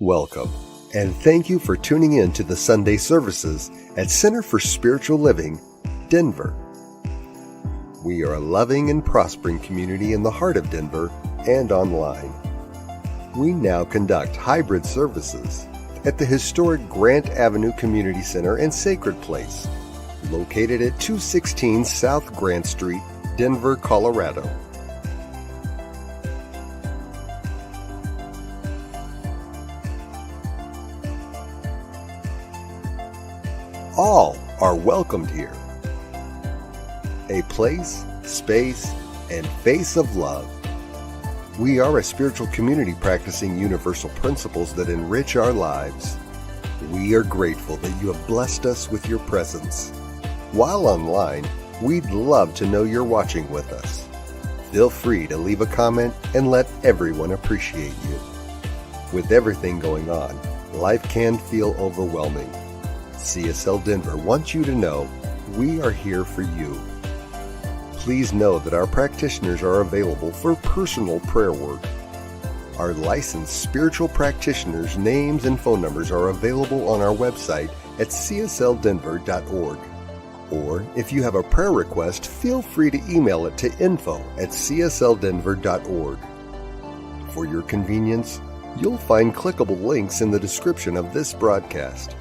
Welcome, and thank you for tuning in to the Sunday services at Center for Spiritual Living, Denver. We are a loving and prospering community in the heart of Denver and online. We now conduct hybrid services at the historic Grant Avenue Community Center and Sacred Place, located at 216 South Grant Street, Denver, Colorado. All are welcomed here. A place, space, and face of love. We are a spiritual community practicing universal principles that enrich our lives. We are grateful that you have blessed us with your presence. While online, we'd love to know you're watching with us. Feel free to leave a comment and let everyone appreciate you. With everything going on, life can feel overwhelming. CSL Denver wants you to know we are here for you. Please know that our practitioners are available for personal prayer work. Our licensed spiritual practitioners' names and phone numbers are available on our website at csldenver.org. Or if you have a prayer request, feel free to email it to info@csldenver.org. For your convenience, you'll find clickable links in the description of this broadcast.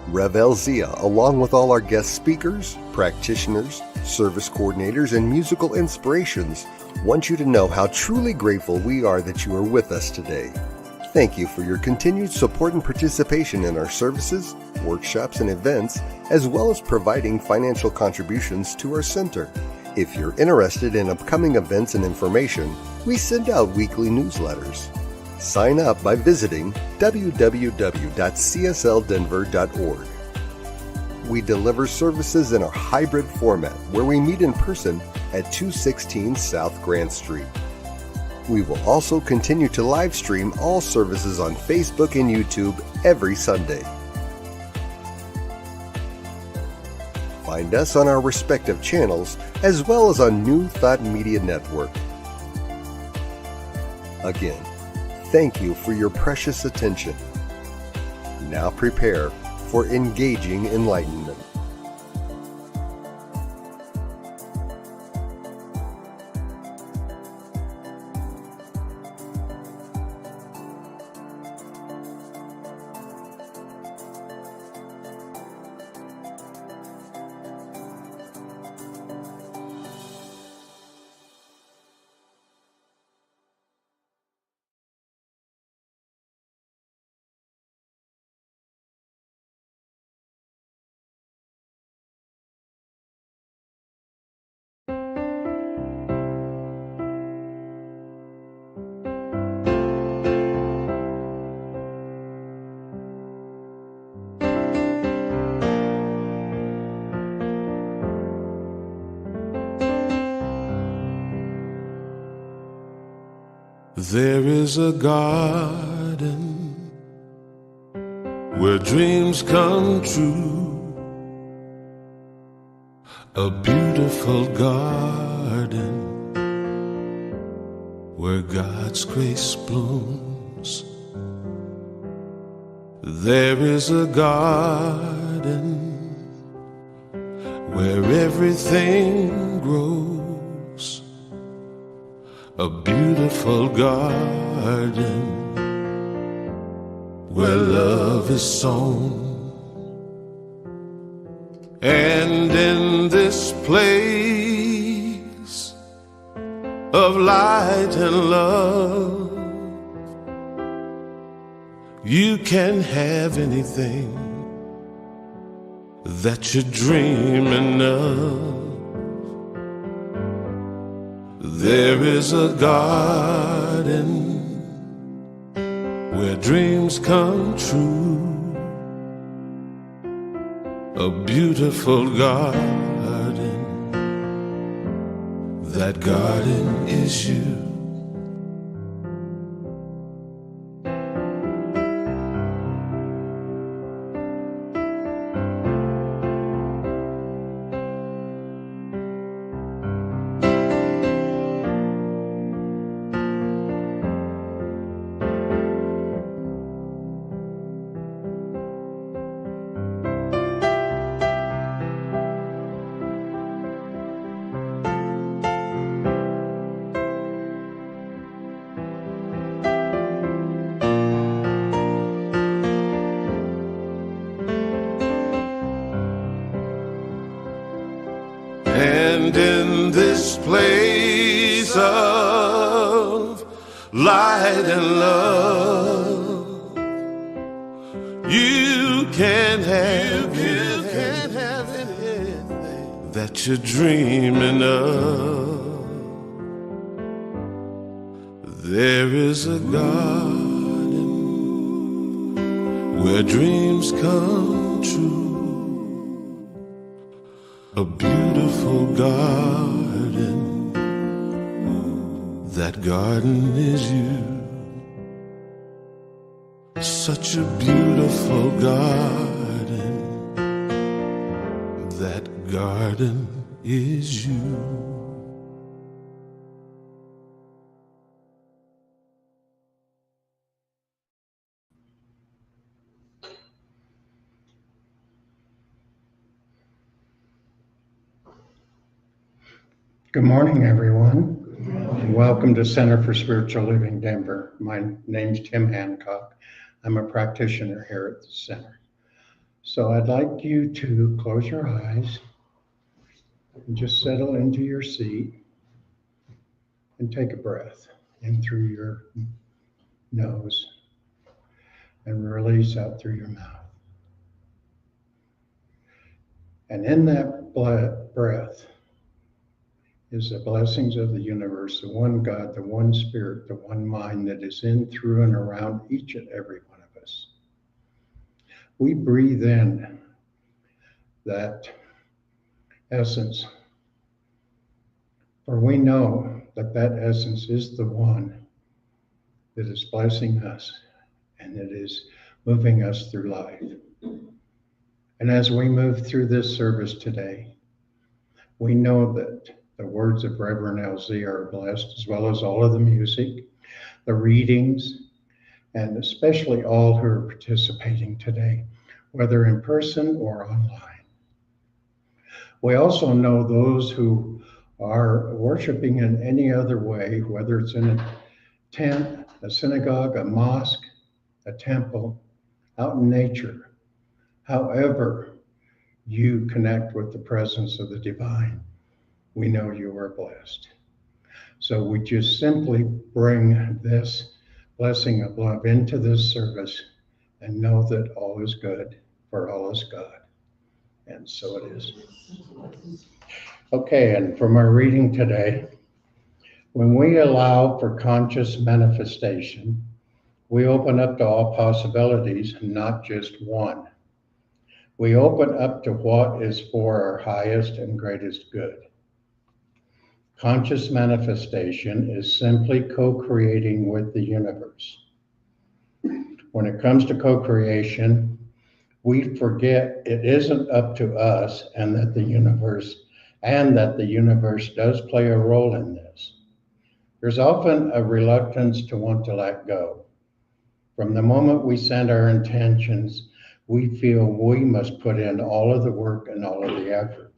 Rev Elzia, along with all our guest speakers, practitioners, service coordinators, and musical inspirations, want you to know how truly grateful we are that you are with us today. Thank you for your continued support and participation in our services, workshops, and events, as well as providing financial contributions to our center. If you're interested in upcoming events and information, we send out weekly newsletters. Sign up by visiting www.csldenver.org. We deliver services in a hybrid format where we meet in person at 216 South Grant Street. We will also continue to live stream all services on Facebook and YouTube every Sunday. Find us on our respective channels as well as on New Thought Media Network. Again, thank you for your precious attention. Now prepare for engaging enlightenment. There is a garden where dreams come true, a beautiful garden where God's grace blooms. There is a garden where everything grows, a beautiful garden where love is sown. And in this place of light and love, you can have anything that you're dreaming of. There is a garden where dreams come true, a beautiful garden. That garden is you. And in this place of light and love, you can have anything that you're dreaming of. There is a garden where dreams come true, a beautiful garden. That garden is you. Such a beautiful garden. That garden is you. Good morning, everyone. Welcome to Center for Spiritual Living, Denver. My name's Tim Hancock. I'm a practitioner here at the center. So I'd like you to close your eyes and just settle into your seat and take a breath in through your nose and release out through your mouth. And in that breath is the blessings of the universe, the one God, the one spirit, the one mind that is in, through, and around each and every one of us. We breathe in that essence, for we know that that essence is the one that is blessing us and it is moving us through life. And as we move through this service today, we know that the words of Reverend Elzia are blessed, as well as all of the music, the readings, and especially all who are participating today, whether in person or online. We also know those who are worshiping in any other way, whether it's in a tent, a synagogue, a mosque, a temple, out in nature, however you connect with the presence of the divine. We know you are blessed. So we just simply bring this blessing of love into this service and know that all is good, for all is God. And so it is. Okay, and from our reading today, when we allow for conscious manifestation, we open up to all possibilities, not just one. We open up to what is for our highest and greatest good. Conscious manifestation is simply co-creating with the universe. When it comes to co-creation, we forget it isn't up to us and that the universe does play a role in this. There's often a reluctance to want to let go. From the moment we send our intentions, we feel we must put in all of the work and all of the effort.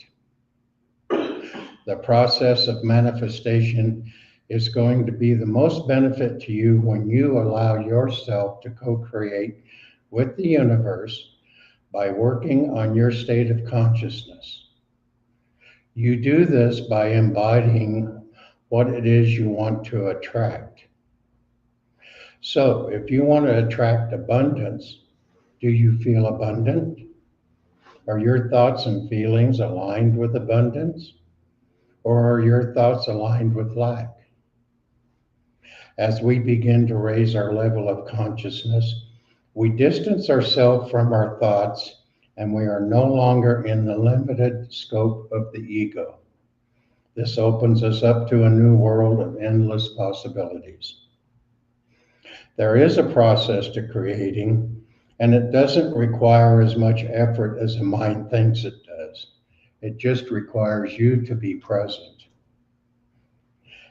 The process of manifestation is going to be the most benefit to you when you allow yourself to co-create with the universe by working on your state of consciousness. You do this by embodying what it is you want to attract. So if you want to attract abundance, do you feel abundant? Are your thoughts and feelings aligned with abundance? Or are your thoughts aligned with lack? As we begin to raise our level of consciousness, we distance ourselves from our thoughts and we are no longer in the limited scope of the ego. This opens us up to a new world of endless possibilities. There is a process to creating, and it doesn't require as much effort as the mind thinks it does. It just requires you to be present.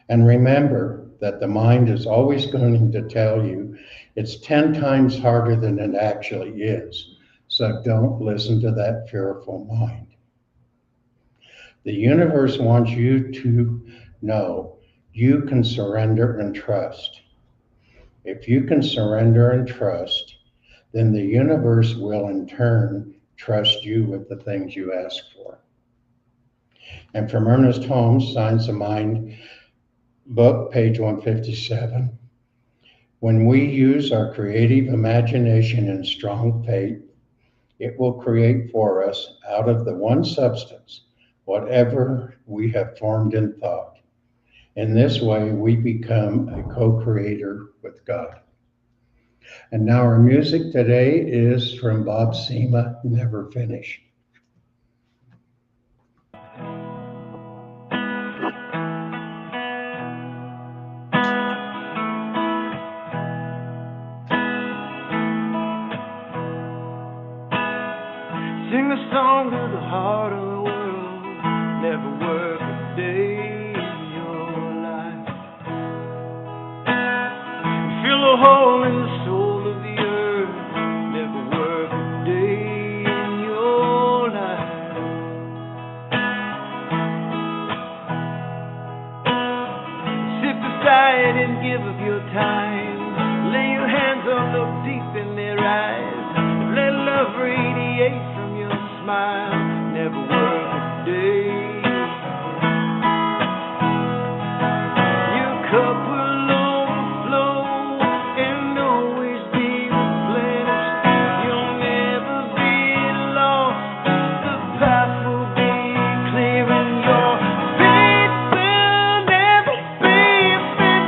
And remember that the mind is always going to tell you it's 10 times harder than it actually is. So don't listen to that fearful mind. The universe wants you to know you can surrender and trust. If you can surrender and trust, then the universe will in turn trust you with the things you ask for. And from Ernest Holmes, Signs of Mind book, page 157, when we use our creative imagination and strong faith, it will create for us out of the one substance whatever we have formed in thought. In this way, we become a co-creator with God. And now our music today is from Bob Sima, Never Finish. Sing a song to the heart of the world. Never work a day in your life. Fill a hole in the soul of the earth. Never work a day in your life. Sit beside and give of your time. Lay your hands on, look deep in their eyes. Let love radiate from your smile. Never work a day. Your cup will overflow and always be replenished. You'll never be lost. The path will be clear and your feet will never be finished.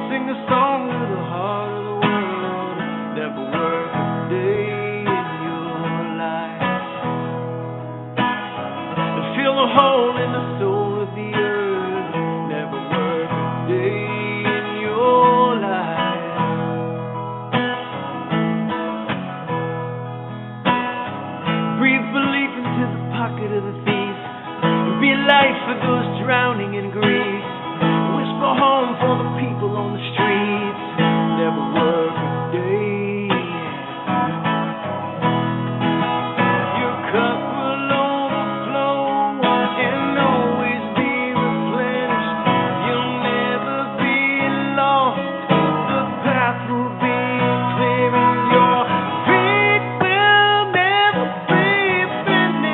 Sing a song to the heart of the world. Never work a day in your life. And fill a hole in the soul of the earth. Never work a day in your life. Breathe belief into the pocket of the thief. Be light for those drowning in grief. Whisper home for the people on the streets. Never work a day. Your cup will overflow and always be replenished. You'll never be lost. The path will be clear and your feet will never be finished.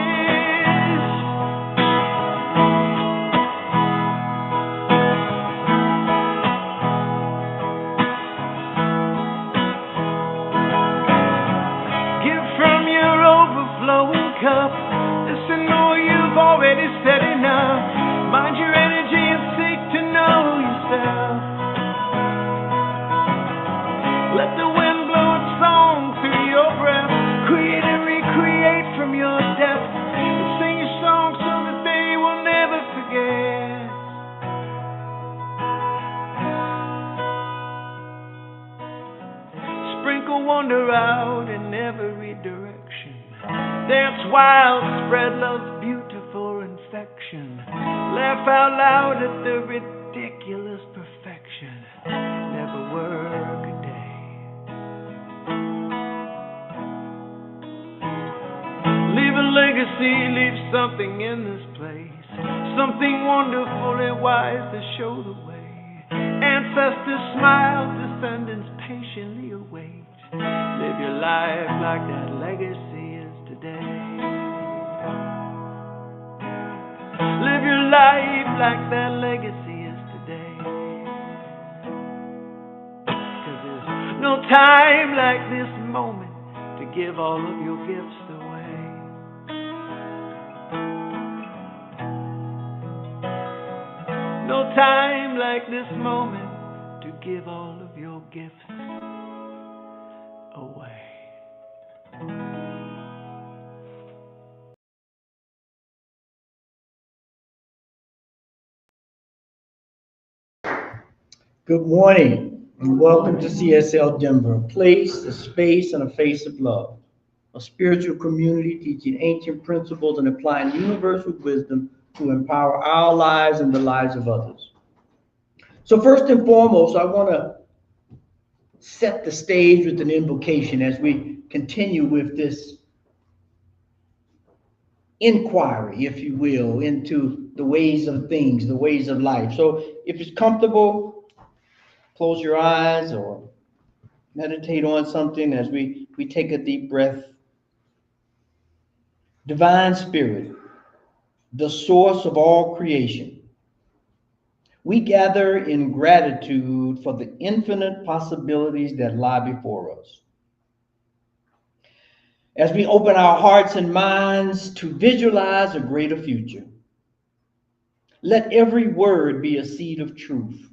Give from your overflowing cup. Listen, know you've already said enough. Mind your energy and seek to know yourself. Let the wind blow its song through your breath. Create and recreate from your depths. And sing your song so that they will never forget. Sprinkle wonder out in every direction. Dance wild, spread love's beautiful infection. Laugh out loud at the ridiculous perfection. Never work a day. Leave a legacy, leave something in this place. Something wonderful and wise to show the way. Ancestors smile, descendants patiently await. Live your life like that legacy is today. Live your life like that legacy is today. 'Cause there's no time like this moment to give all of your gifts away. No time like this moment to give all of your gifts away. Good morning and welcome to CSL Denver, a place, a space, and a face of love. A spiritual community teaching ancient principles and applying universal wisdom to empower our lives and the lives of others. So first and foremost, I want to set the stage with an invocation as we continue with this inquiry, if you will, into the ways of things, the ways of life. So if it's comfortable, close your eyes or meditate on something as we take a deep breath. Divine Spirit, the source of all creation, we gather in gratitude for the infinite possibilities that lie before us. As we open our hearts and minds to visualize a greater future, let every word be a seed of truth.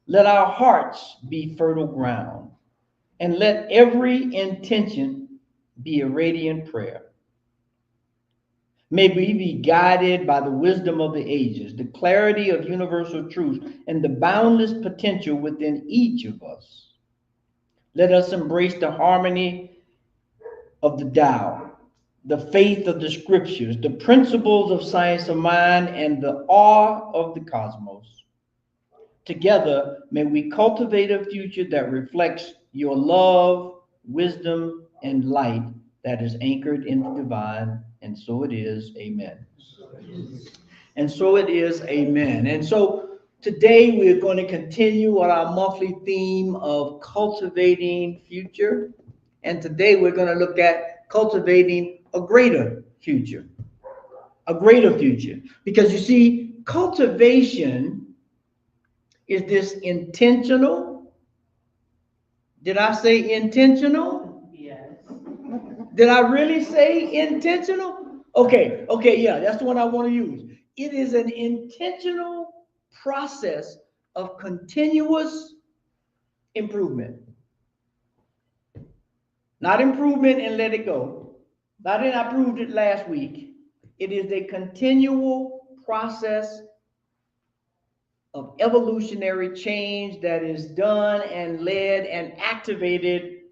Let our hearts be fertile ground, and let every intention be a radiant prayer. May we be guided by the wisdom of the ages, the clarity of universal truth, and the boundless potential within each of us. Let us embrace the harmony of the Tao, the faith of the scriptures, the principles of science of mind, and the awe of the cosmos. Together, may we cultivate a future that reflects your love, wisdom, and light that is anchored in the divine. And so it is, amen. And so it is, amen. And so today we're going to continue on our monthly theme of cultivating future. And today we're going to look at cultivating a greater future. A greater future. Because you see, cultivation is this intentional. Did I say intentional? Yes. Did I really say intentional? Okay, yeah, that's the one I want to use. It is an intentional process of continuous improvement. Not improvement and let it go. Not that I proved it last week. It is a continual process of evolutionary change that is done and led and activated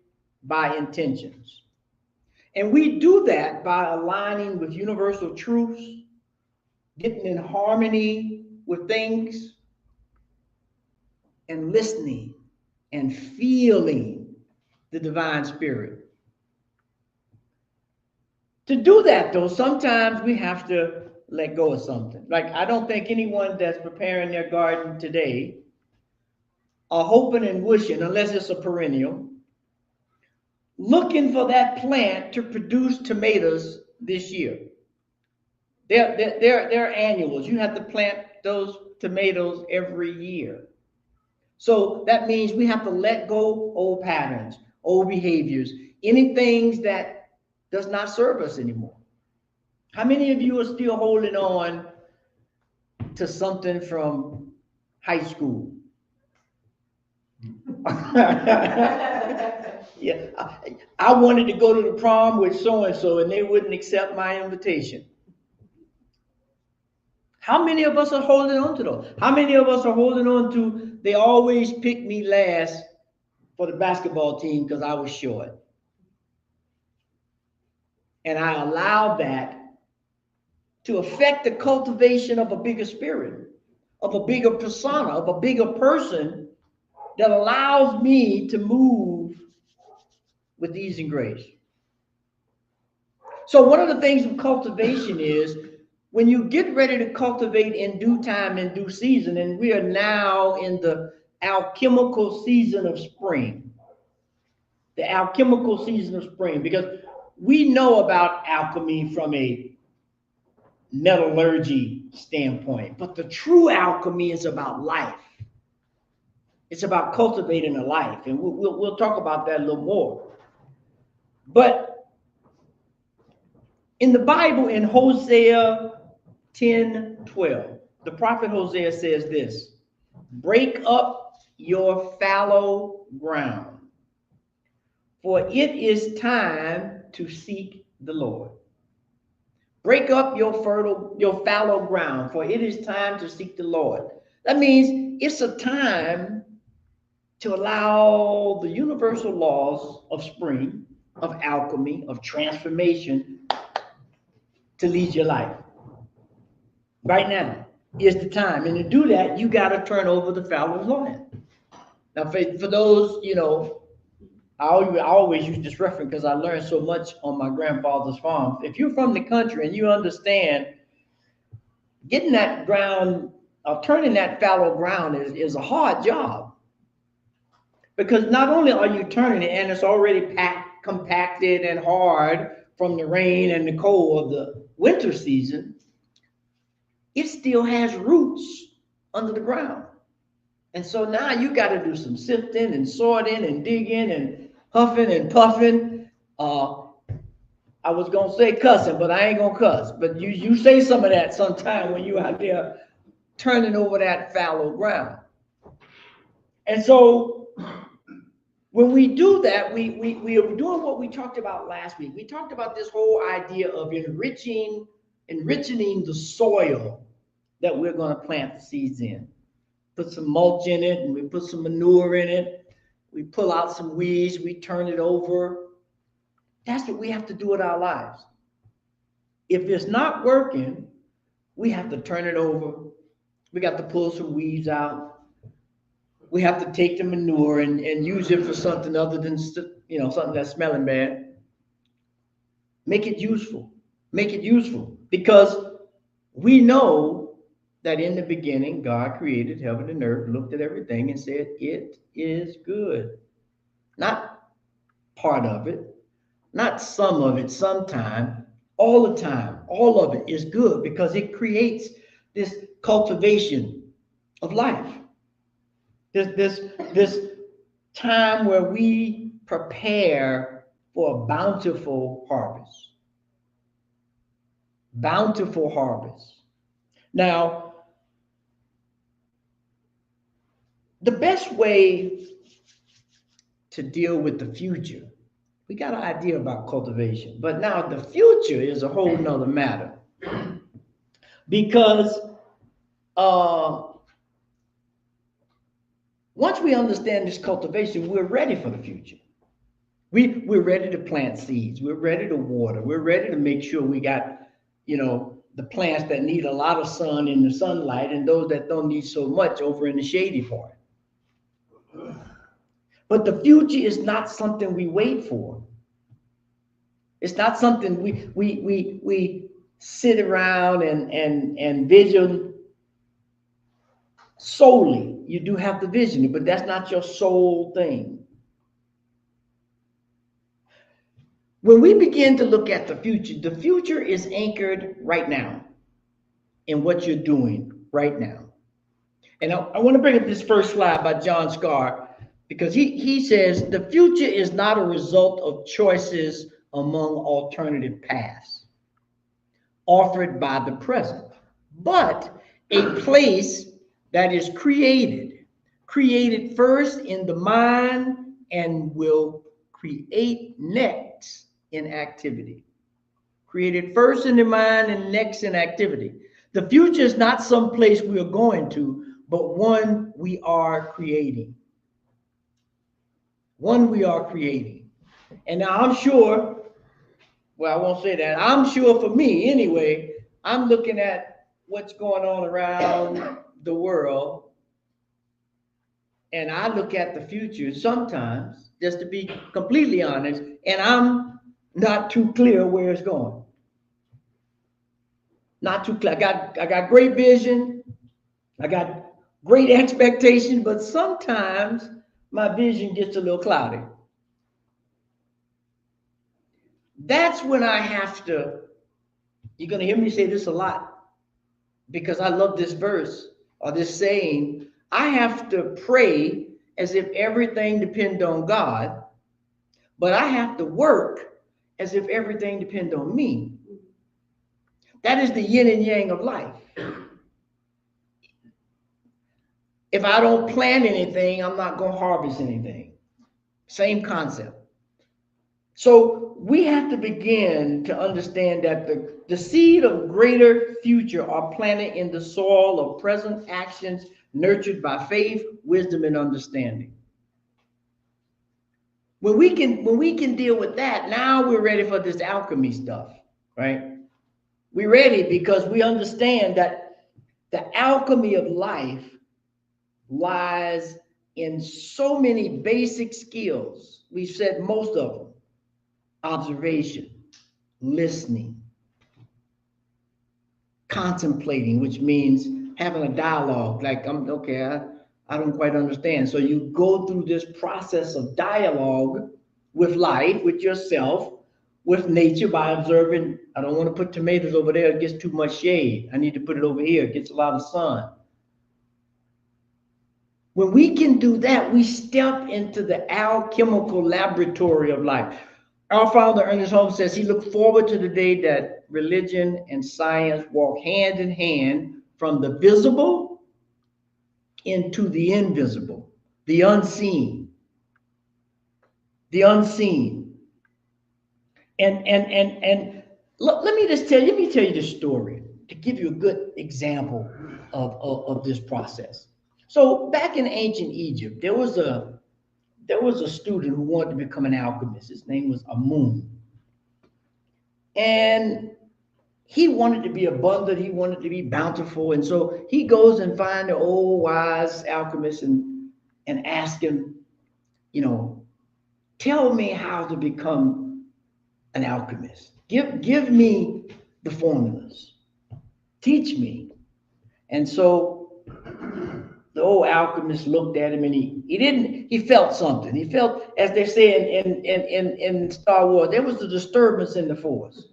by intentions. And we do that by aligning with universal truths, getting in harmony with things, and listening and feeling the divine spirit. To do that, though, sometimes we have to let go of something. Like, I don't think anyone that's preparing their garden today are hoping and wishing, unless it's a perennial, looking for that plant to produce tomatoes this year. They're annuals. You have to plant those tomatoes every year. So that means we have to let go old patterns, old behaviors, any things that does not serve us anymore. How many of you are still holding on to something from high school? Yeah, I wanted to go to the prom with so-and-so and they wouldn't accept my invitation. How many of us are holding on to those? How many of us are holding on to, they always pick me last for the basketball team because I was short? And I allowed that to affect the cultivation of a bigger spirit, of a bigger persona, of a bigger person that allows me to move with ease and grace. So one of the things of cultivation is when you get ready to cultivate in due time, in due season, and we are now in the alchemical season of spring. The alchemical season of spring, because we know about alchemy from a metallurgy standpoint, but the true alchemy is about life. It's about cultivating a life, and we'll talk about that a little more. But in the Bible, in Hosea 10:12, the prophet Hosea says this: break up your fallow ground, for it is time to seek the Lord. Break up your fallow ground, for it is time to seek the Lord. That means it's a time to allow the universal laws of spring, of alchemy, of transformation to lead your life. Right now is the time. And to do that, you got to turn over the fallow land. Now, for those, I always use this reference because I learned so much on my grandfather's farm. If you're from the country and you understand, getting that ground, turning that fallow ground is a hard job. Because not only are you turning it and it's already compacted and hard from the rain and the cold of the winter season, it still has roots under the ground. And so now you got to do some sifting and sorting and digging and huffing and puffing. I was going to say cussing, but I ain't going to cuss. But you say some of that sometime when you out there turning over that fallow ground. And so when we do that, we are doing what we talked about last week. We talked about this whole idea of enriching the soil that we're going to plant the seeds in. Put some mulch in it, and we put some manure in it. We pull out some weeds, we turn it over. That's what we have to do with our lives. If it's not working, we have to turn it over. We got to pull some weeds out. We have to take the manure and use it for something other than, something that's smelling bad. Make it useful. Make it useful. Because we know that in the beginning, God created heaven and earth, looked at everything and said, it is good. Not part of it, not some of it, sometime, all the time. All of it is good because it creates this cultivation of life. This time where we prepare for a bountiful harvest. Bountiful harvest. Now, the best way to deal with the future, we got an idea about cultivation, but now the future is a whole nother matter. Because once we understand this cultivation, we're ready for the future. We're ready to plant seeds. We're ready to water. We're ready to make sure we got, the plants that need a lot of sun in the sunlight and those that don't need so much over in the shady part. But the future is not something we wait for. It's not something we sit around and envision solely. You do have the vision, but that's not your sole thing. When we begin to look at the future is anchored right now in what you're doing right now. And I want to bring up this first slide by John Scar, because he says the future is not a result of choices among alternative paths offered by the present, but a place that is created first in the mind and will create next in activity. Created first in the mind and next in activity. The future is not some place we are going to, but one we are creating. One we are creating. And now I'm sure, well, I won't say that. I'm sure for me anyway, I'm looking at what's going on around the world. And I look at the future sometimes, just to be completely honest, and I'm not too clear where it's going. Not too clear. I got great vision. I got great expectation, but sometimes my vision gets a little cloudy. That's when I have to, you're going to hear me say this a lot, because I love this verse or this saying. I have to pray as if everything depends on God, but I have to work as if everything depends on me. That is the yin and yang of life. If I don't plant anything, I'm not going to harvest anything. Same concept. So we have to begin to understand that the seed of greater future are planted in the soil of present actions nurtured by faith, wisdom, and understanding. When we can deal with that, now we're ready for this alchemy stuff, right? We're ready because we understand that the alchemy of life lies in so many basic skills. We've said most of them. Observation, listening, contemplating, which means having a dialogue. Like, I don't quite understand. So you go through this process of dialogue with life, with yourself, with nature by observing. I don't want to put tomatoes over there. It gets too much shade. I need to put it over here. It gets a lot of sun. When we can do that, we step into the alchemical laboratory of life. Our founder, Ernest Holmes, says he looked forward to the day that religion and science walk hand in hand from the visible into the invisible, the unseen. The unseen. And let me tell you the story to give you a good example of this process. So back in ancient Egypt, there was a student who wanted to become an alchemist. His name was Amun. And he wanted to be abundant, he wanted to be bountiful. And so he goes and finds the old wise alchemist and asks him, tell me how to become an alchemist. Give me the formulas. Teach me. And so the old alchemist looked at him and he felt something. He felt, as they say in Star Wars, there was a disturbance in the force.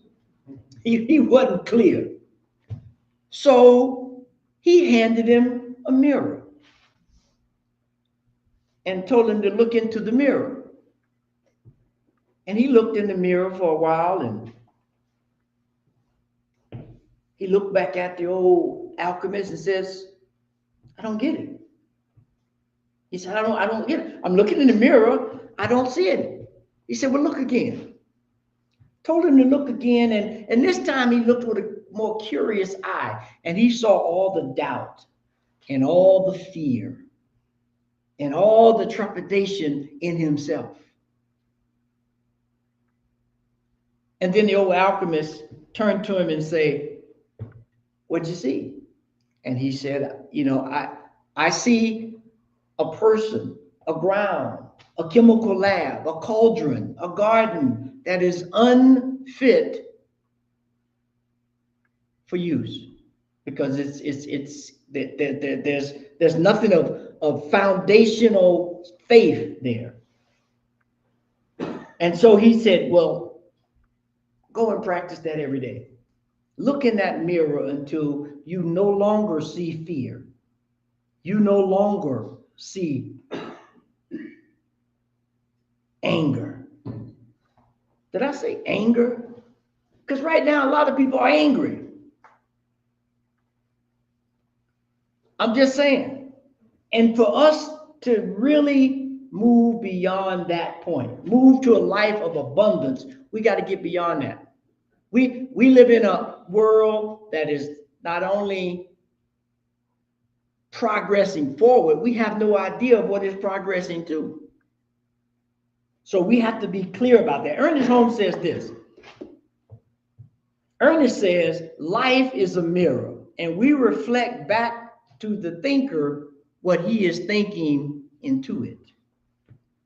He wasn't clear. So he handed him a mirror and told him to look into the mirror. And he looked in the mirror for a while and he looked back at the old alchemist and says, I don't get it. He said, I don't get it. I'm looking in the mirror. I don't see it. He said, well, look again. Told him to look again. And this time he looked with a more curious eye and he saw all the doubt and all the fear and all the trepidation in himself. And then the old alchemist turned to him and said, what'd you see? And he said, I see a person, a ground, a chemical lab, a cauldron, a garden that is unfit for use because there's nothing of foundational faith there. And so he said, well, go and practice that every day. Look in that mirror until you no longer see fear. You no longer see anger. Did I say anger? Because right now a lot of people are angry. I'm just saying. And for us to really move beyond that point, move to a life of abundance, we got to get beyond that. We live in a world that is not only progressing forward, we have no idea of what it's progressing to. So we have to be clear about that. Ernest Holmes says this. Ernest says, life is a mirror, and we reflect back to the thinker what he is thinking into it.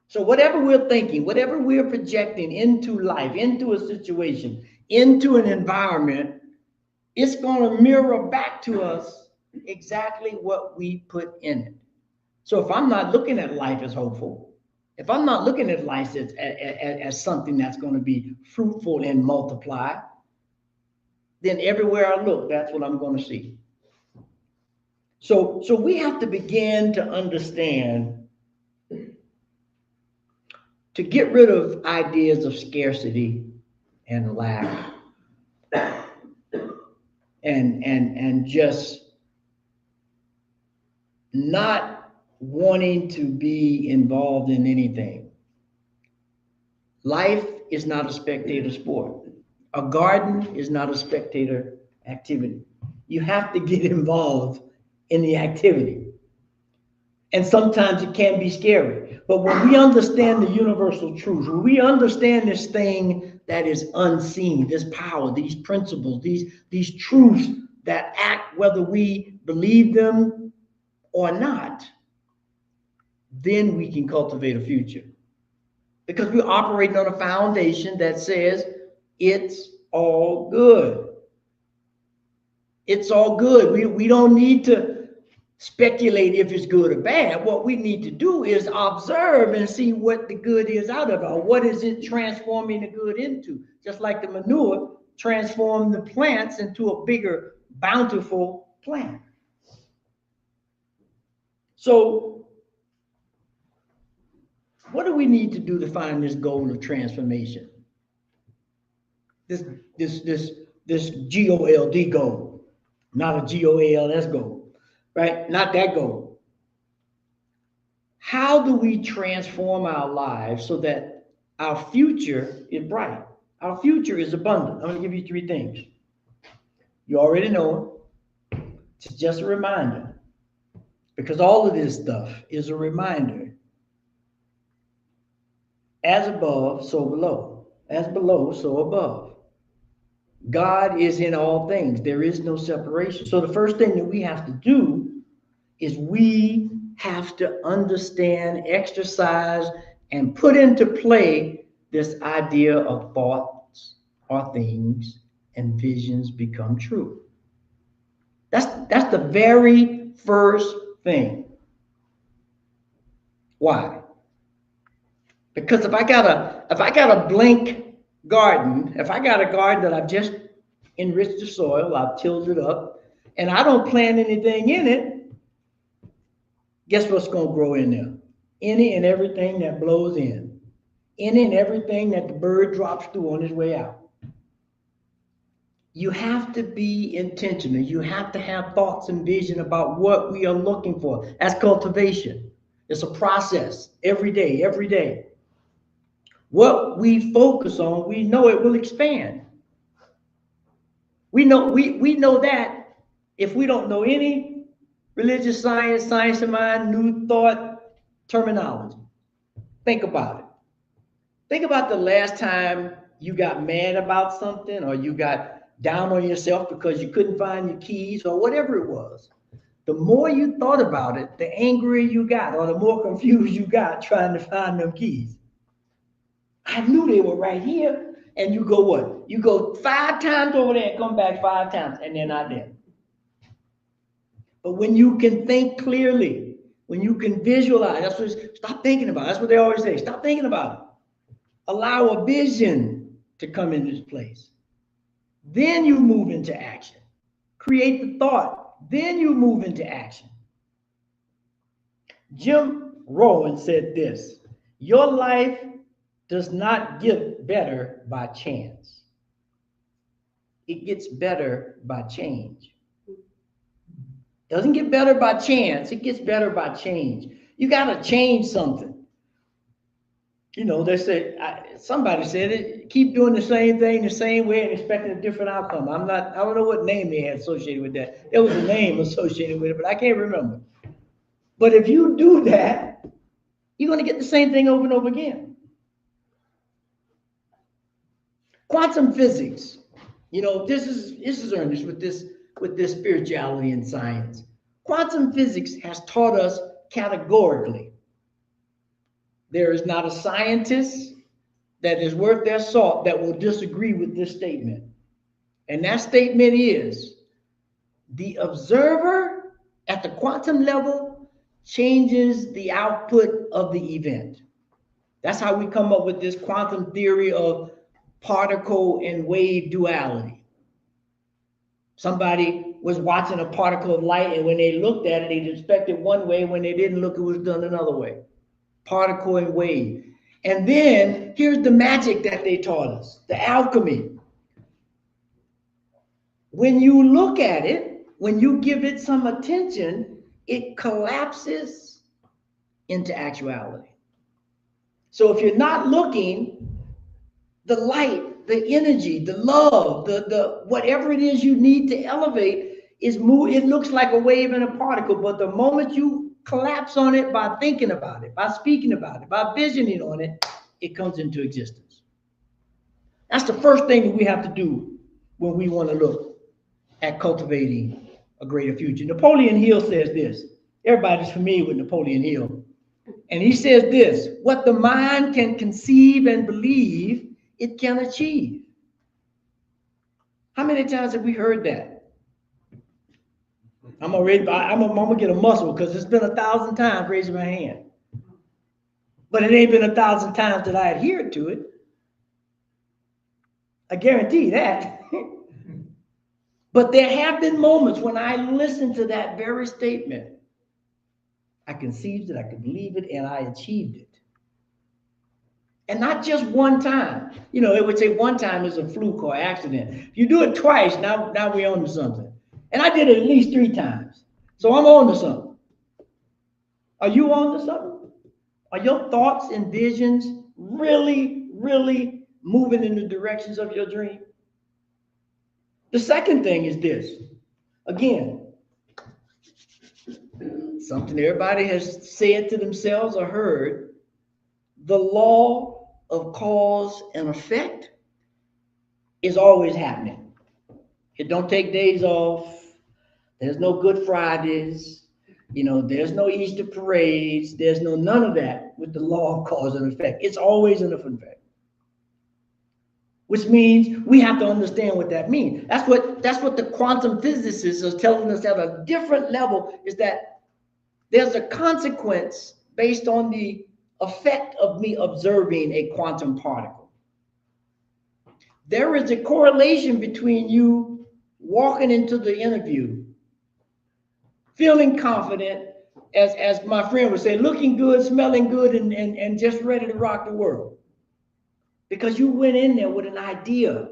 So whatever we're thinking, whatever we're projecting into life, into a situation, into an environment, it's going to mirror back to us exactly what we put in it. So if I'm not looking at life as hopeful, if I'm not looking at life as something that's going to be fruitful and multiply, then everywhere I look, that's what I'm going to see. So we have to begin to understand, to get rid of ideas of scarcity and lack and just not wanting to be involved in anything. Life is not a spectator sport. A garden is not a spectator activity. You have to get involved in the activity. And sometimes it can be scary. But when we understand the universal truths, when we understand this thing that is unseen, this power, these principles, these truths that act whether we believe them or not, then we can cultivate a future. Because we're operating on a foundation that says it's all good. It's all good. We don't need to speculate if it's good or bad. What we need to do is observe and see what the good is out of it, or what is it transforming the good into. Just like the manure transformed the plants into a bigger, bountiful plant. So what do we need to do to find this goal of transformation? This GOLD goal, not a GOALS goal, right? Not that goal. How do we transform our lives so that our future is bright? Our future is abundant. I'm going to give you 3 things. You already know it. It's just a reminder. Because all of this stuff is a reminder. As above, so below. As below, so above. God is in all things. There is no separation. So the first thing that we have to do is we have to understand, exercise, and put into play this idea of thoughts or things and visions become true. That's the very first thing. Why? Because if I got a blank garden, if I got a garden that I've just enriched the soil, I've tilled it up, and I don't plant anything in it, guess what's going to grow in there? Any and everything that blows in. Any and everything that the bird drops through on his way out. You have to be intentional. You have to have thoughts and vision about what we are looking for. That's cultivation. It's a process every day, every day. What we focus on, we know it will expand. We know that if we don't know any religious science, science of mind, new thought terminology. Think about it. Think about the last time you got mad about something, or you got down on yourself because you couldn't find your keys, or whatever it was. The more you thought about it, the angrier you got, or the more confused you got trying to find them keys. I knew they were right here. And you go what? You go 5 times over there and come back 5 times, and they're not there. But when you can think clearly, when you can visualize, that's what, stop thinking about it. That's what they always say. Stop thinking about it. Allow a vision to come into this place. Then you move into action. Create the thought. Then you move into action. Jim Rohn said this: your life does not get better by chance. It gets better by change. Doesn't get better by chance. It gets better by change. You got to change something. You know, they said, somebody said it, keep doing the same thing the same way and expecting a different outcome. I don't know what name they had associated with that. There was a name associated with it, but I can't remember. But if you do that, you're going to get the same thing over and over again. Quantum physics. You know, this is earnest with this spirituality and science. Quantum physics has taught us categorically there is not a scientist that is worth their salt that will disagree with this statement. And that statement is, the observer at the quantum level changes the output of the event. That's how we come up with this quantum theory of particle and wave duality. Somebody was watching a particle of light, and when they looked at it, they expected one way. When they didn't look, it was done another way. Particle and wave. And then here's the magic that they taught us, the alchemy. When you look at it, when you give it some attention, it collapses into actuality. So if you're not looking, the light, the energy, the love, the whatever it is you need to elevate is move. It looks like a wave and a particle, but the moment you collapse on it by thinking about it, by speaking about it, by visioning on it, it comes into existence. That's the first thing that we have to do when we want to look at cultivating a greater future. Napoleon Hill says this. Everybody's familiar with Napoleon Hill. And he says this: what the mind can conceive and believe, it can achieve. How many times have we heard that? I'm gonna get a muscle because it's been 1,000 times raising my hand. But it ain't been 1,000 times that I adhered to it. I guarantee that. But there have been moments when I listened to that very statement. I conceived it, I could believe it, and I achieved it. And not just one time. You know, it would say one time is a fluke or accident. If you do it twice, now we're on to something. And I did it at least 3 times. So I'm on to something. Are you on to something? Are your thoughts and visions really, really moving in the directions of your dream? The second thing is this. Again, something everybody has said to themselves or heard, the law of cause and effect is always happening. It don't take days off. There's no Good Fridays. You know, there's no Easter parades. There's none of that with the law of cause and effect. It's always an effect. Which means we have to understand what that means. That's what the quantum physicists are telling us at a different level, is that there's a consequence based on the effect of me observing a quantum particle. There is a correlation between you walking into the interview, feeling confident, as my friend would say, looking good, smelling good, and just ready to rock the world. Because you went in there with an idea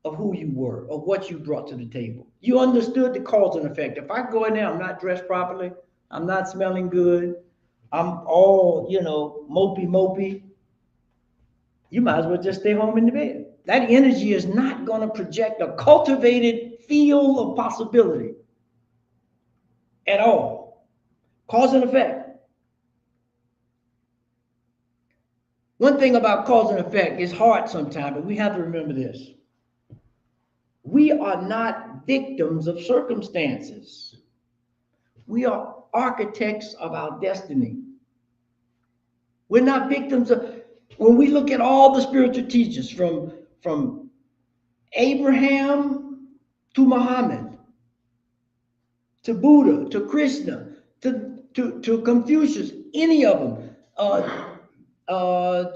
of who you were, of what you brought to the table. You understood the cause and effect. If I go in there, I'm not dressed properly, I'm not smelling good, I'm all, mopey, you might as well just stay home in the bed. That energy is not going to project a cultivated field of possibility at all. Cause and effect. One thing about cause and effect is hard sometimes, but we have to remember this. We are not victims of circumstances. We are architects of our destiny. We're not victims of, when we look at all the spiritual teachers from Abraham to Muhammad, to Buddha, to Krishna, to Confucius, any of them,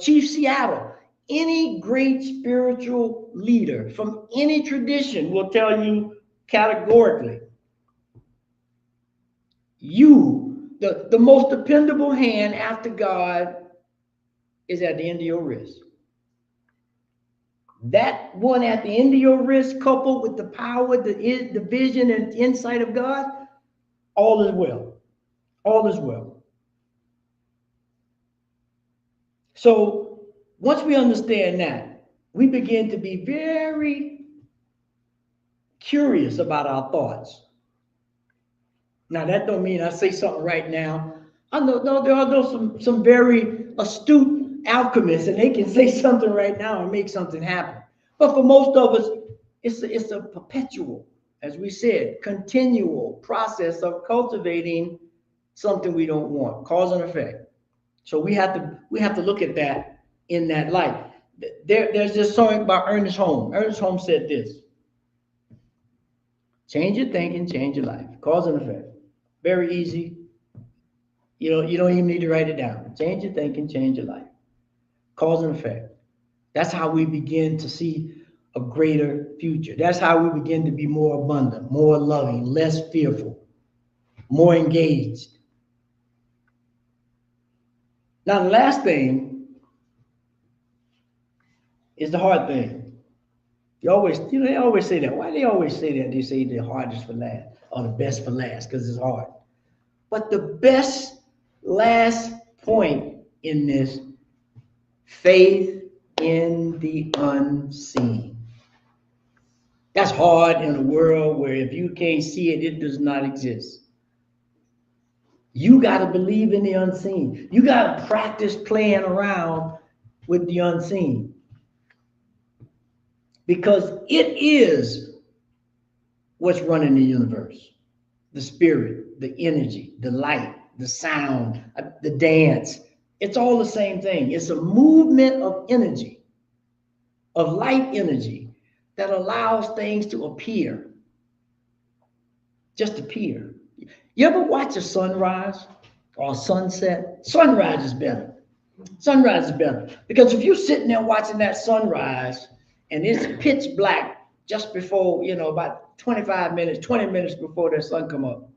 Chief Seattle, any great spiritual leader from any tradition will tell you categorically, the most dependable hand after God is at the end of your wrist. That one at the end of your wrist, coupled with the power, the vision, and insight of God, all is well. All is well. So once we understand that, we begin to be very curious about our thoughts. Now, that don't mean I say something right now. I know there are some very astute alchemists, and they can say something right now and make something happen. But for most of us, it's a perpetual, as we said, continual process of cultivating something we don't want, cause and effect. So we have to look at that in that light. There's this song by Ernest Holmes. Ernest Holmes said this: change your thinking, change your life. Cause and effect. Very easy. You don't even need to write it down. Change your thinking, change your life. Cause and effect. That's how we begin to see a greater future. That's how we begin to be more abundant, more loving, less fearful, more engaged. Now, the last thing is the hard thing. They always say that. Why do they always say that? They say the hardest for last, or the best for last, because it's hard. But the best last point in this, faith in the unseen. That's hard in a world where if you can't see it, it does not exist. You got to believe in the unseen. You got to practice playing around with the unseen. Because it is what's running the universe. The spirit, the energy, the light, the sound, the dance. It's all the same thing. It's a movement of energy, of light energy, that allows things to appear. just appear. You ever watch a sunrise or a sunset? Sunrise is better. Sunrise is better. Because if you're sitting there watching that sunrise and it's pitch black just before, about 25 minutes, 20 minutes before the sun come up,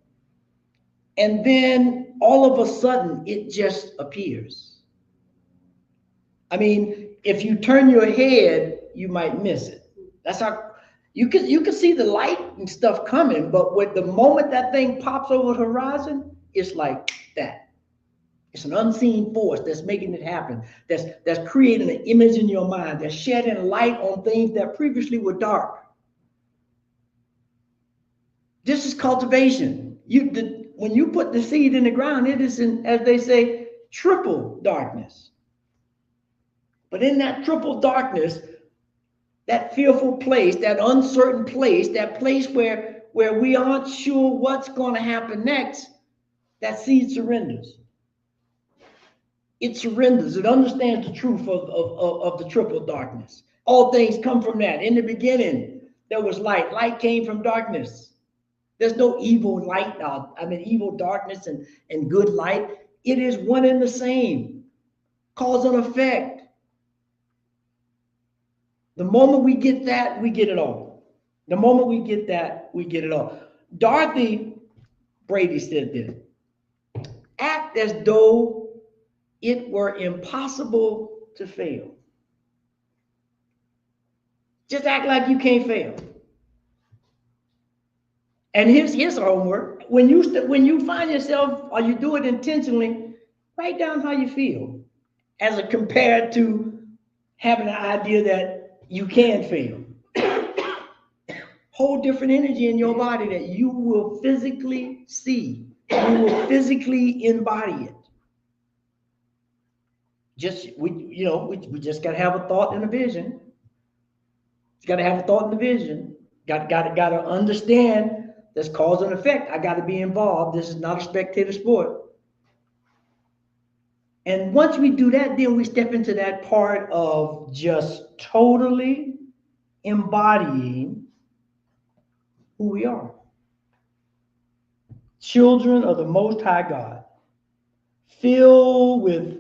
and then all of a sudden it just appears. I mean, if you turn your head, you might miss it. That's how you can see the light and stuff coming, but with the moment that thing pops over the horizon, it's like that. It's an unseen force that's making it happen. That's creating an image in your mind. That's shedding light on things that previously were dark. This is cultivation. When you put the seed in the ground, it is in, as they say, triple darkness. But in that triple darkness, that fearful place, that uncertain place, that place where we aren't sure what's going to happen next, that seed surrenders. It surrenders. It understands the truth of the triple darkness. All things come from that. In the beginning, there was light. Light came from darkness. There's no evil light, evil darkness and good light. It is one and the same. Cause and effect. The moment we get that, we get it all. The moment we get that, we get it all. Dorothy Brady said this: act as though it were impossible to fail. Just act like you can't fail. And here's homework. When you find yourself, or you do it intentionally, write down how you feel, as compared to having an idea that you can fail. Whole different energy in your body that you will physically see. You will physically embody it. We just got to have a thought and a vision. Got to have a thought and a vision. Got to understand there's cause and effect. I got to be involved. This is not a spectator sport. And once we do that, then we step into that part of just totally embodying who we are. Children of the Most High God, filled with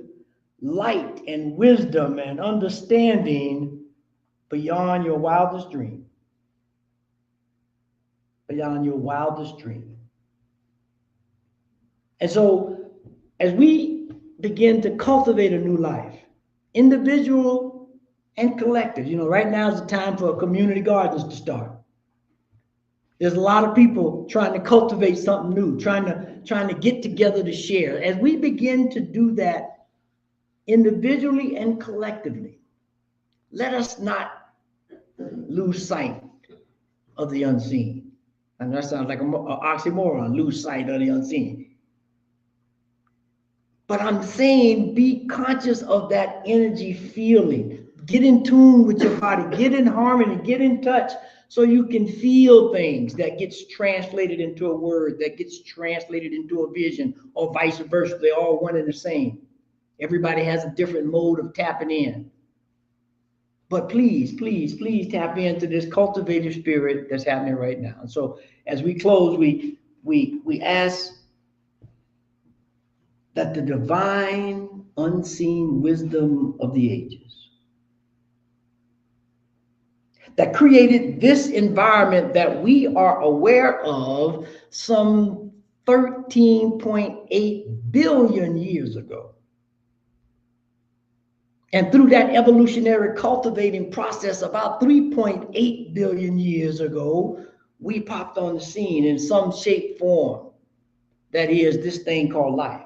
light and wisdom and understanding beyond your wildest dream. Beyond your wildest dream. And so, as we begin to cultivate a new life, individual and collective, right now is the time for community gardens to start. There's a lot of people trying to cultivate something new, trying to get together to share. As we begin to do that individually and collectively, let us not lose sight of the unseen. And that sounds like an oxymoron, lose sight of the unseen. But I'm saying be conscious of that energy feeling. Get in tune with your body. Get in harmony. Get in touch so you can feel things that gets translated into a word, that gets translated into a vision, or vice versa. They're all one and the same. Everybody has a different mode of tapping in. But please, please, please tap into this cultivative spirit that's happening right now. And so as we close, we ask that the divine, unseen wisdom of the ages that created this environment that we are aware of some 13.8 billion years ago. And through that evolutionary cultivating process about 3.8 billion years ago, we popped on the scene in some shape, form. That is this thing called life.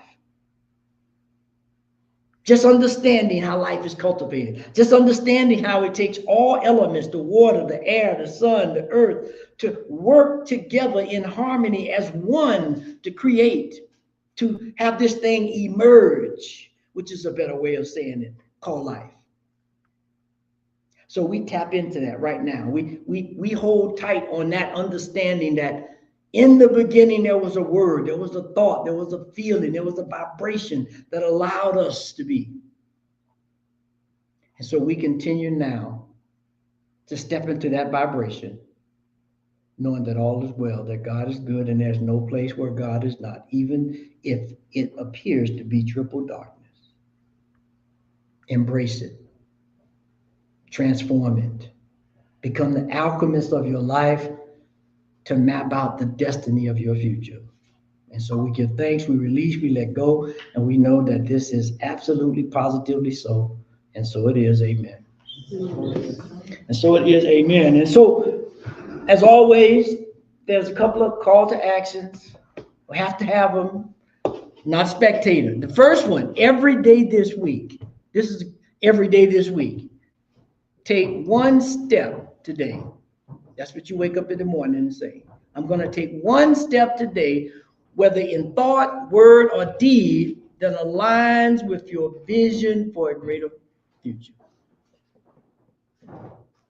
Just understanding how life is cultivated. Just understanding how it takes all elements, the water, the air, the sun, the earth, to work together in harmony as one to create, to have this thing emerge, which is a better way of saying it, called life. So we tap into that right now. We hold tight on that understanding that in the beginning, there was a word, there was a thought, there was a feeling, there was a vibration that allowed us to be. And so we continue now to step into that vibration, knowing that all is well, that God is good and there's no place where God is not, even if it appears to be triple darkness. Embrace it. Transform it. Become the alchemist of your life to map out the destiny of your future. And so we give thanks, we release, we let go, and we know that this is absolutely, positively so. And so it is, amen. And so it is, amen. And so, as always, there's a couple of call to actions. We have to have them, not spectator. The first one, every day this week. This is every day this week. Take one step today. That's what you wake up in the morning and say. I'm going to take one step today, whether in thought, word, or deed, that aligns with your vision for a greater future.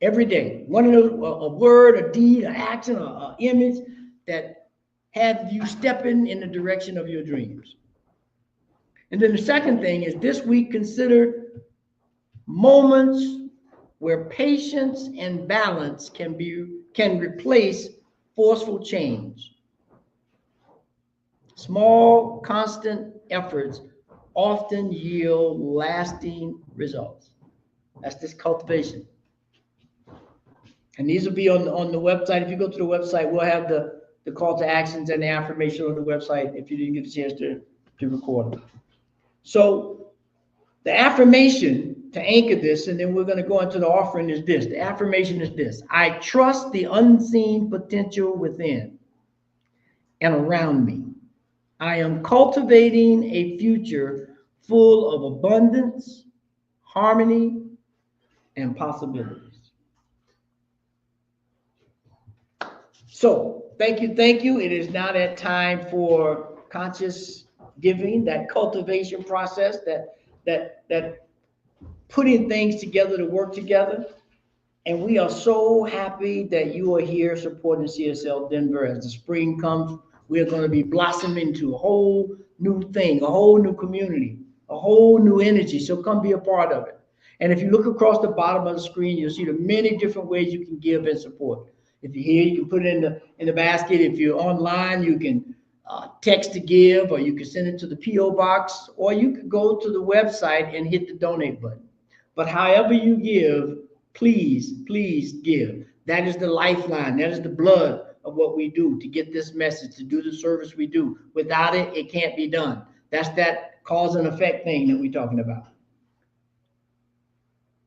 Every day, one of those, a word, a deed, an action, an image that have you stepping in the direction of your dreams. And then the second thing is this week, consider moments where patience and balance can replace forceful change. Small, constant efforts often yield lasting results. That's this cultivation. And these will be on the website. If you go to the website, we'll have the call to actions and the affirmation on the website if you didn't get a chance to record them. So the affirmation to anchor this, and then we're going to go into the offering, is this. The affirmation is this: I trust the unseen potential within and around me. I am cultivating a future full of abundance, harmony, and possibilities. So thank you. It is now that time for conscious giving, that cultivation process, that putting things together to work together. And we are so happy that you are here supporting CSL Denver. As the spring comes, we are going to be blossoming into a whole new thing, a whole new community, a whole new energy. So come be a part of it. And if you look across the bottom of the screen, you'll see the many different ways you can give and support. If you're here, you can put it in the basket. If you're online, you can text to give, or you can send it to the P.O. box, or you could go to the website and hit the donate button. But however you give, please give. That is the lifeline. That is the blood of what we do to get this message, to do the service we do. Without it, it can't be done. That's that cause and effect thing that we're talking about.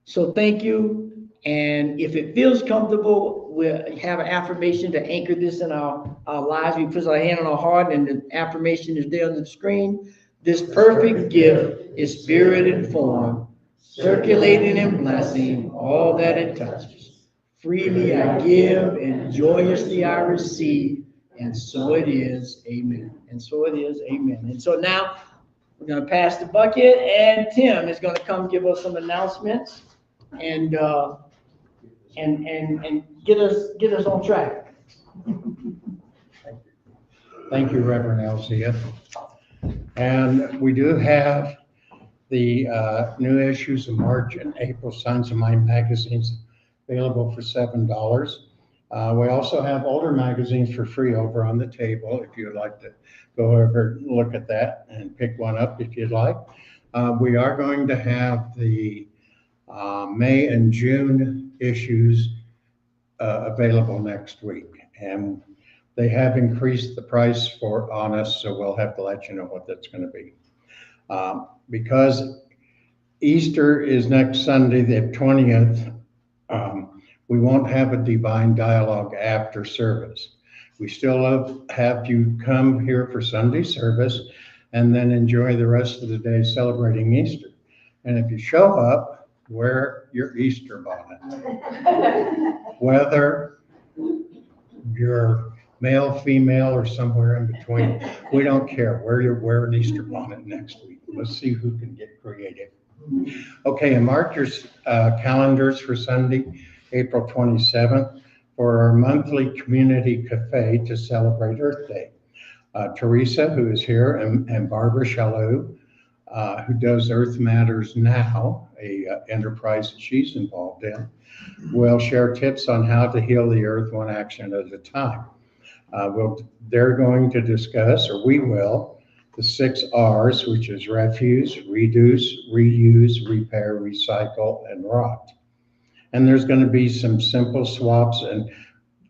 So thank you. And if it feels comfortable, we'll have an affirmation to anchor this in our lives. We put our hand on our heart, and the affirmation is there on the screen. This perfect gift is spirit and form, circulating and blessing all that it touches. Freely I give, and joyously I receive, and so it is, amen. And so it is, amen. And so now we're going to pass the bucket, and Tim is going to come give us some announcements and get us on track. Thank you, Reverend Elzia. And we do have the new issues of March and April Sons of Mine magazines available for $7. We also have older magazines for free over on the table if you'd like to go over and look at that and pick one up if you'd like. We are going to have the May and June issues available next week, and they have increased the price on us, so we'll have to let you know what that's going to be. Because Easter is next Sunday, the 20th, we won't have a divine dialogue after service. We still have you come here for Sunday service and then enjoy the rest of the day celebrating Easter. And if you show up, wear your Easter bonnet. Whether you're male, female, or somewhere in between, we don't care. Wear an Easter bonnet next week. Let's see who can get creative. Okay, and mark your calendars for Sunday, April 27th, for our monthly community cafe to celebrate Earth Day. Teresa, who is here, and Barbara Shalou, who does Earth Matters Now, a enterprise that she's involved in, will share tips on how to heal the earth one action at a time. They're going to discuss, or we will, the 6 R's, which is refuse, reduce, reuse, repair, recycle, and rot. And there's going to be some simple swaps, and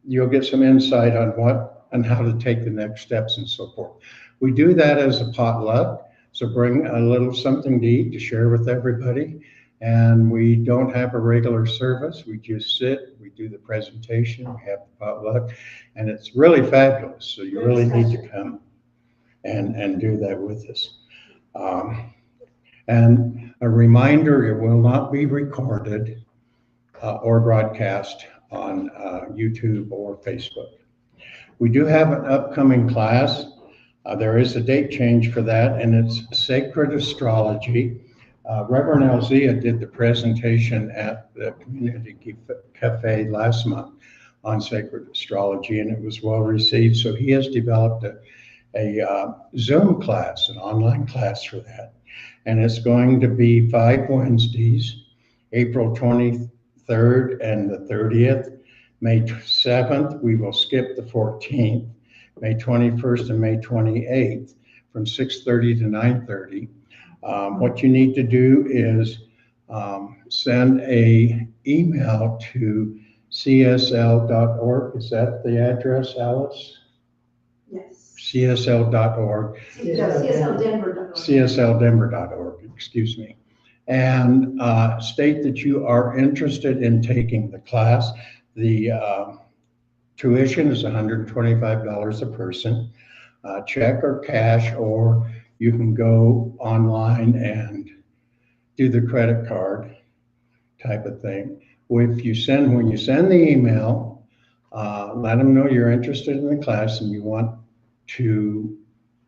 you'll get some insight on what and how to take the next steps and so forth. We do that as a potluck, so bring a little something to eat to share with everybody. And we don't have a regular service. We just sit, we do the presentation, we have the potluck, and it's really fabulous. So you really need to come and do that with us. And a reminder, it will not be recorded or broadcast on YouTube or Facebook. We do have an upcoming class. There is a date change for that, and it's Sacred Astrology. Reverend Elzia did the presentation at the Community Cafe last month on sacred astrology, and it was well received. So he has developed a Zoom class, an online class for that. And it's going to be 5 Wednesdays, April 23rd and the 30th. May 7th, we will skip the 14th. May 21st and May 28th from 6:30 to 9:30. What you need to do is send a email to csl.org. Is that the address, Alice? Yes. csl.org. CSLDenver.org. CSLdenver.org, excuse me. And state that you are interested in taking the class. The tuition is $125 a person, check or cash, or you can go online and do the credit card type of thing. When you send the email, let them know you're interested in the class and you want to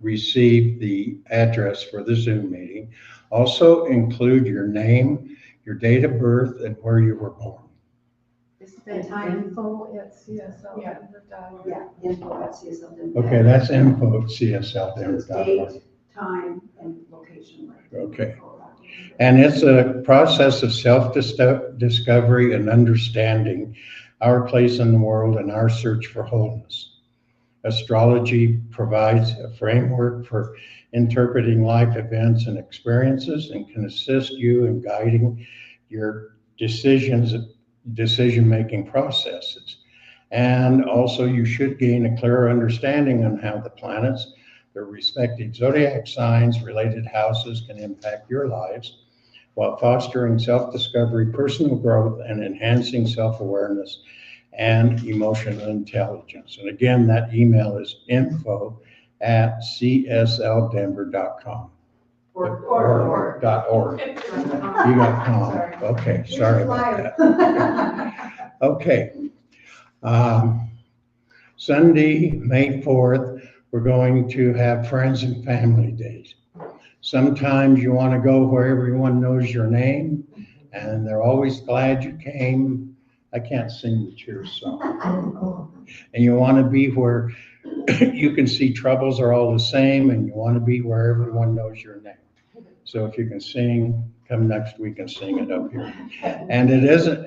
receive the address for the Zoom meeting. Also include your name, your date of birth, and where you were born. The time. Info at CSL.org. Yeah, info at CSL. Okay, that's info at CSL.org. Date, time, and location. Okay. And it's a process of self-discovery and understanding our place in the world and our search for wholeness. Astrology provides a framework for interpreting life events and experiences and can assist you in guiding your decision-making processes. And also you should gain a clearer understanding on how the planets, their respective zodiac signs, related houses can impact your lives while fostering self-discovery, personal growth, and enhancing self-awareness and emotional intelligence. And again, that email is info@csldenver.com. Or. .org. You got com. Okay, sorry about that. Okay. Sunday, May 4th, we're going to have Friends and Family Days. Sometimes you want to go where everyone knows your name, and they're always glad you came. I can't sing the Cheers song. And you want to be where you can see troubles are all the same, and you want to be where everyone knows your name. So if you can sing, come next week and sing it up here. And it isn't,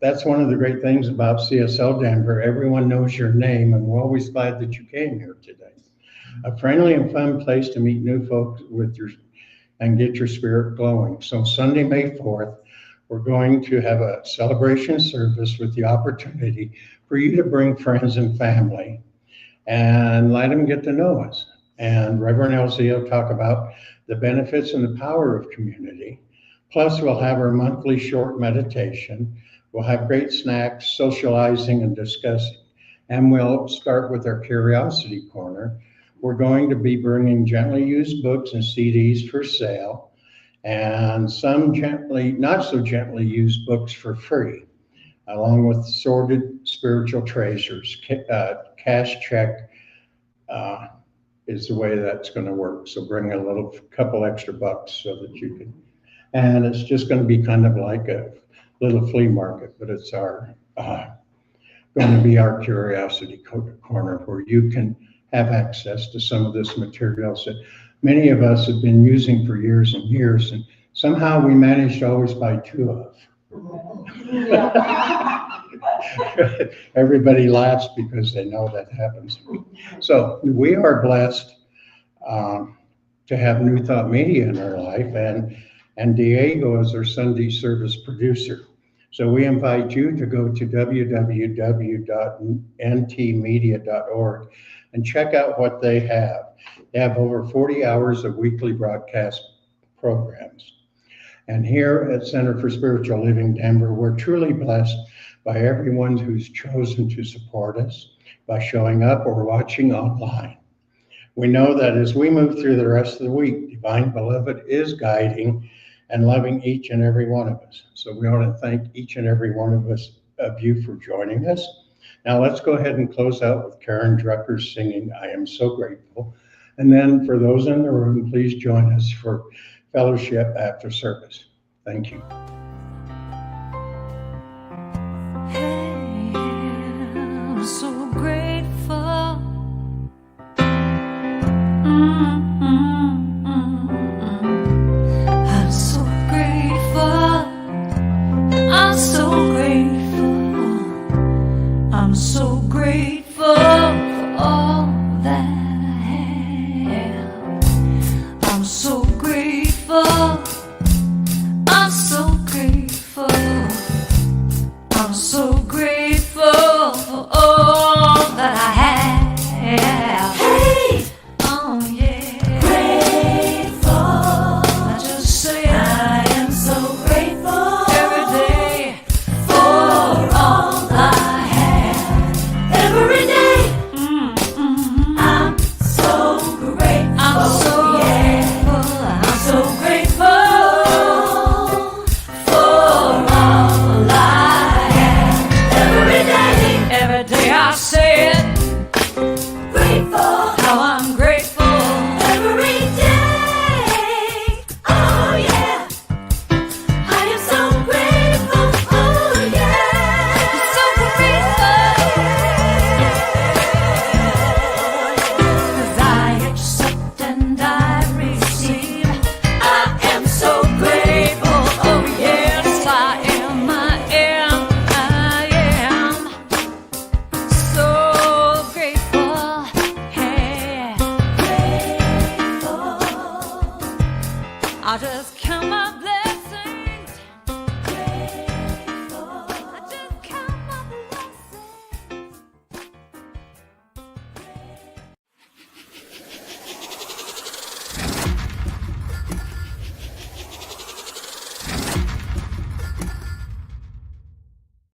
that's one of the great things about CSL Denver. Everyone knows your name, and we're always glad that you came here today. A friendly and fun place to meet new folks and get your spirit glowing. So Sunday, May 4th, we're going to have a celebration service with the opportunity for you to bring friends and family and let them get to know us. And Reverend Elzia will talk about the benefits and the power of community. Plus, we'll have our monthly short meditation. We'll have great snacks, socializing, and discussing. And we'll start with our Curiosity Corner. We're going to be bringing gently used books and CDs for sale, and some not so gently used books for free, along with sorted spiritual treasures. Cash check is the way that's going to work. So bring a couple extra bucks so that you can, and it's just going to be kind of like a little flea market, but it's going to be our Curiosity Corner where you can have access to some of this materials that many of us have been using for years and years, and somehow we managed to always buy 2 of. Everybody laughs because they know that happens. So we are blessed to have New Thought Media in our life, and Diego is our Sunday service producer. So we invite you to go to www.ntmedia.org and check out what they have. They have over 40 hours of weekly broadcast programs. And here at Center for Spiritual Living Denver, we're truly blessed by everyone who's chosen to support us by showing up or watching online. We know that as we move through the rest of the week, Divine Beloved is guiding and loving each and every one of us. So we want to thank each and every one of you for joining us. Now let's go ahead and close out with Karen Drucker singing I Am So Grateful. And then for those in the room, please join us for fellowship after service. Thank you. I'm so grateful. I'm so grateful. I'm so grateful. I'm so grateful for all that I have. I'm so grateful. I'm so grateful. I'm so grateful for all that I have. Hey, oh yeah, grateful. I just say I am so grateful every day for all I have. Every day, I'm so grateful. I'm so grateful. I'm so grateful for all I have. Every day I say it. Grateful. How I'm grateful. Every day. Oh yeah. I am so grateful. Oh yeah. So grateful. 'Cause I accept and I receive. I am so grateful. Oh yes, I am. I am so grateful. Hey, grateful. I just